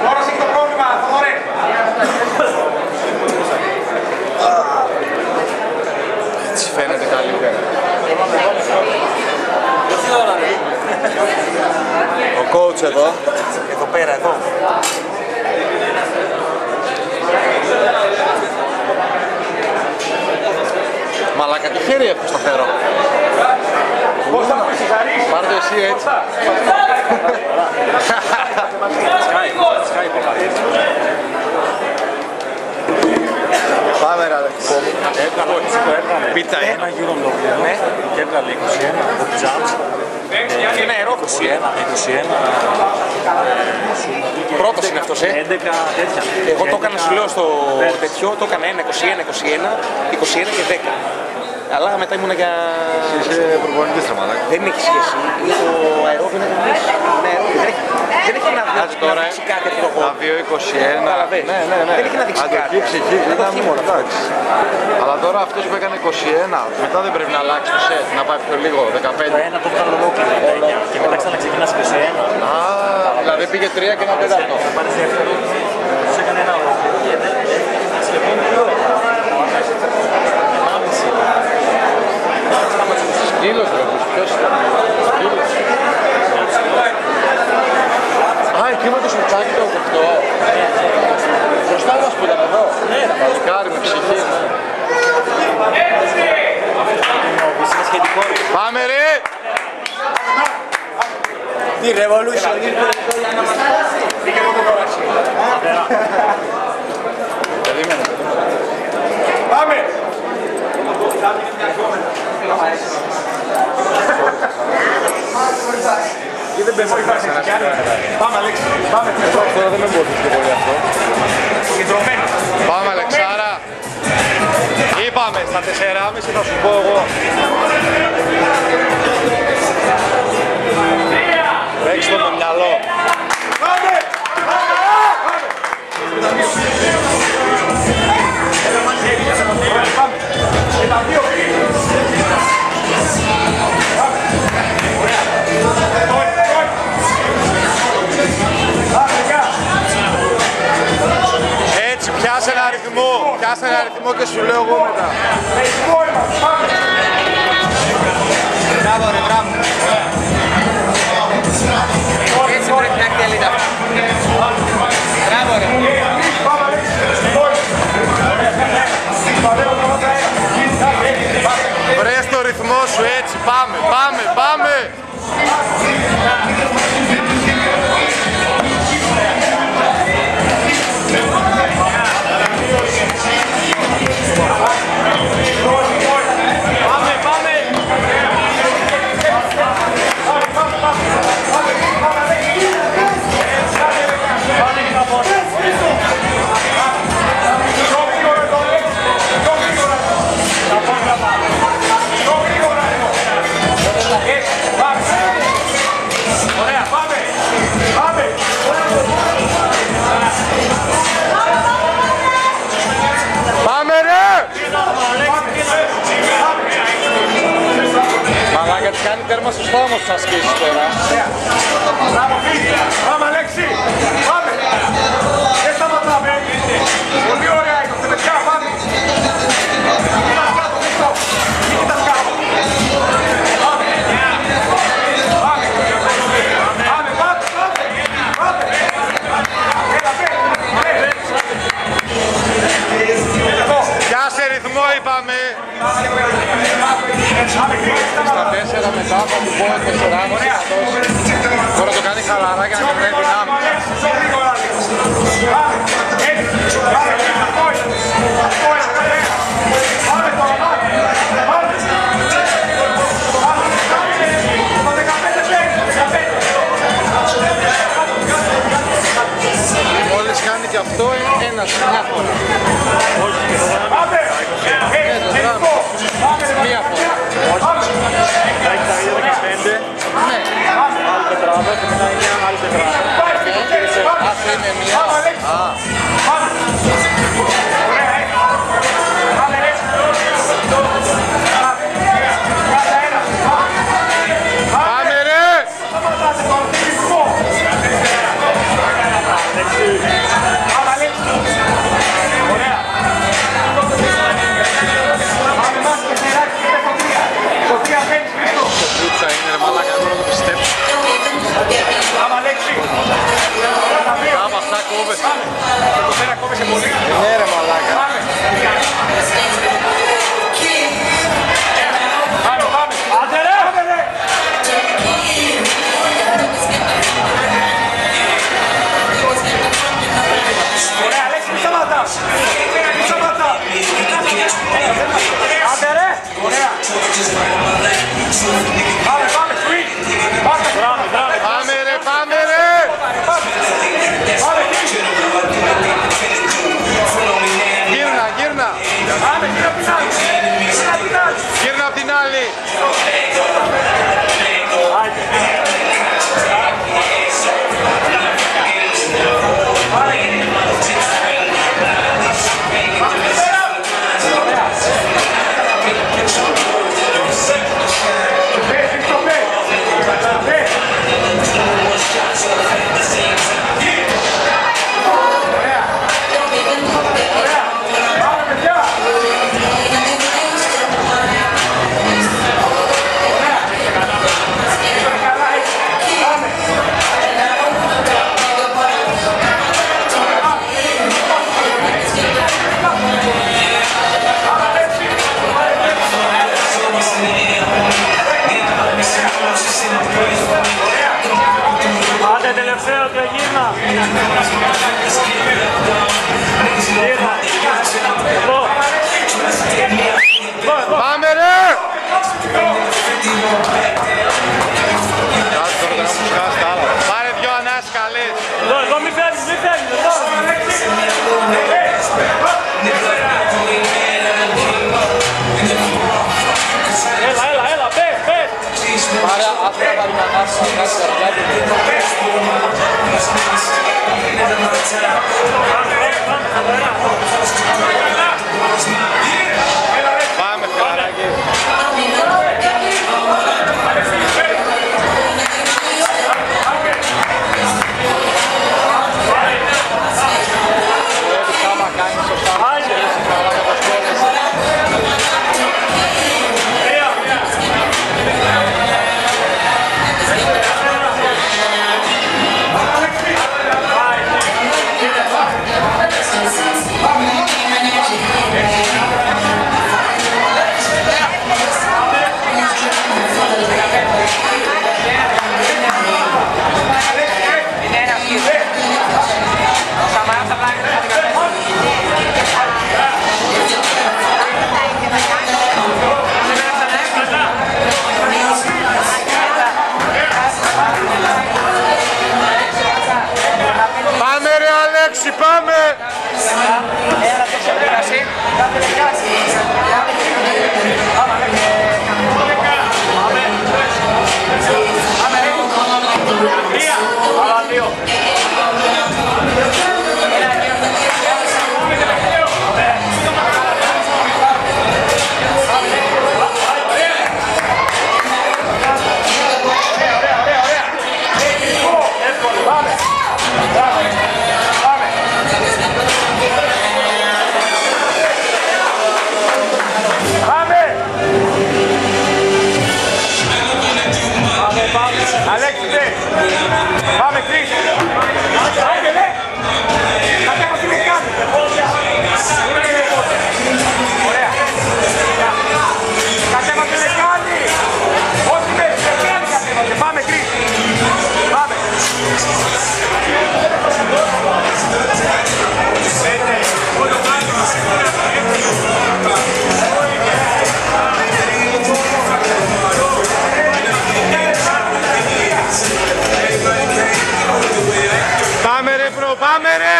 Ώρας έχει το πρόβλημα, Θοδωρέ. Έτσι φαίνεται καλύτερα. Ο coach εδώ. Εδώ πέρα, εδώ. Μαλάκα, τι χέρι έχω στο φέρω. Πώς θα πεις, Ζαρής. Πάρ' το εσύ έτσι. Πάμε ρε αδερφό μου. Πίτα είναι. Ένα γύρο ολόκληρο. Ναι. Και έβγαλε 21 από τους jumps. Και ένα αερό 21. Πρώτος είναι αυτός, 11 τέτοια. Εγώ το έκανα, σου λέω, στο τέτοιο, το έκανα 1, 21, 21 και 10. Αλλά μετά ήμουνα για... Είσαι προπονητής ρε μαλάκα. Δεν έχει σχέση. Είναι το αερόβιο είναι κανείς. Δεν έχει να δείξει κάτι αυτό. Τα 2-21. Ναι. Δεν έχει να δείξει κάτι. Αντοχή, ψυχή, δύναμη, εντάξει. Αλλά τώρα αυτός που έκανε 21, μετά δεν πρέπει να αλλάξει το σετ, να πάει πιο λίγο, 15. Το ένα το βγάλω ολόκληρο, 19. Και μετά ξαναξεκινάς 21. Α, δηλαδή πήγε 3 και ένα τέταρτο. Θα πάρεις δεύτερο. Τους έκανε ένα ολόκληρο. Σκύλος ρε, ποιος ήταν. Σκύλος. Α, εκεί με το σουτσάκι το κοφτό. Μπροστά μας που ήταν εδώ. Παλικάρι με ψυχή, ναι. Πάμε ρε! Τι revolution ήρθε εδώ για να μας φτάσει. Πήγε από το κοράσι. Περίμενε. Πάμε! Ή δεν πες να σε Πάμε, Αλέξη. Πάμε. Τώρα δεν με μπορείς και πολύ αυτό. Συγκεντρωμένοι. Πάμε Αλεξάρα. Είπαμε στα 4,5 θα σου πω εγώ. Παίξτε το με μυαλό. Πάμε! Πάμε! Και τα δύο. Έτσι, πιάσε ένα αριθμό και σου λέω εγώ μετά. Μπράβο ρε, μπράβο. Έτσι πρέπει να εκτελείται αυτό. Μπράβο ρε. Βρες το ρυθμό σου έτσι, πάμε. Μαλάκα της κάνει τέρμα στους θόμους τους ασκήσεις τώρα. Μπράβο, φίλοι. Πάμε, Αλέξη. Πάμε. Δεν σταματάμε. Πολύ ωραία είμαστε, παιδιά. Πάμε. Κοιτάς κάτω, δείξω. Μην κοιτάς κάτω. Πάμε. Πάμε. Πάμε. Έλα, Πιάσε ρυθμό είπαμε. Στα 4 μετά θα του πω 4,5 να δώσει. Τώρα το κάνει χαλαρά για να μην πρέπει δυνάμει. Μόλις κάνει και αυτό ένας μια φορά. Μία φορά. Έχει τα ίδια 15. Ναι. Άλλη τετράδα και μετά είναι άλλη τετράδα. Άσε είναι μία. Πάμε ρε! Σοφρίτσα είναι ρε μαλάκα, δεν μπορώ να το πιστέψω. Κάπου αυτά κόβεσαι. Ναι ρε μαλάκα. Άντε ρε! Ωραία, Αλέξη, μη σταματάς. Μη σταματάς. Άντε ρε! Ωραία. Πάμε, πάμε, swing. Πάμε ρε, πάμε ρε! Γύρνα, γύρνα! Πάμε, γύρω απ' την άλλη. Γύρνα απ' την άλλη! Άντε τελευταίο τριγύρνα. Πάμε ρε! Κάτσε τώρα να μου σκάσει τα άλλα. Πάρε δυο ανάσεις καλές. Εδώ μη φέρνεις, μη φέρνεις. Έλα, πες. Πάρε άθρα πάρει μια ανάση, να κάτσει καρδιά του. Πάμε φιλαράκι. Βλέπεις άμα κάνεις σωστά να ξέρεις καλά για το σκόρεσαι. Πάμε ρε Αλέξη, πάμε! Αλέξη, πάμε Κρίς. Άντε, ναι. Κατέχω τι με κάνει. Ωραία. Κατέχω τι με κάνει. Όχι με κάνει κατέχω. Πάμε Κρίς. Πάμε. Πάμε ρε!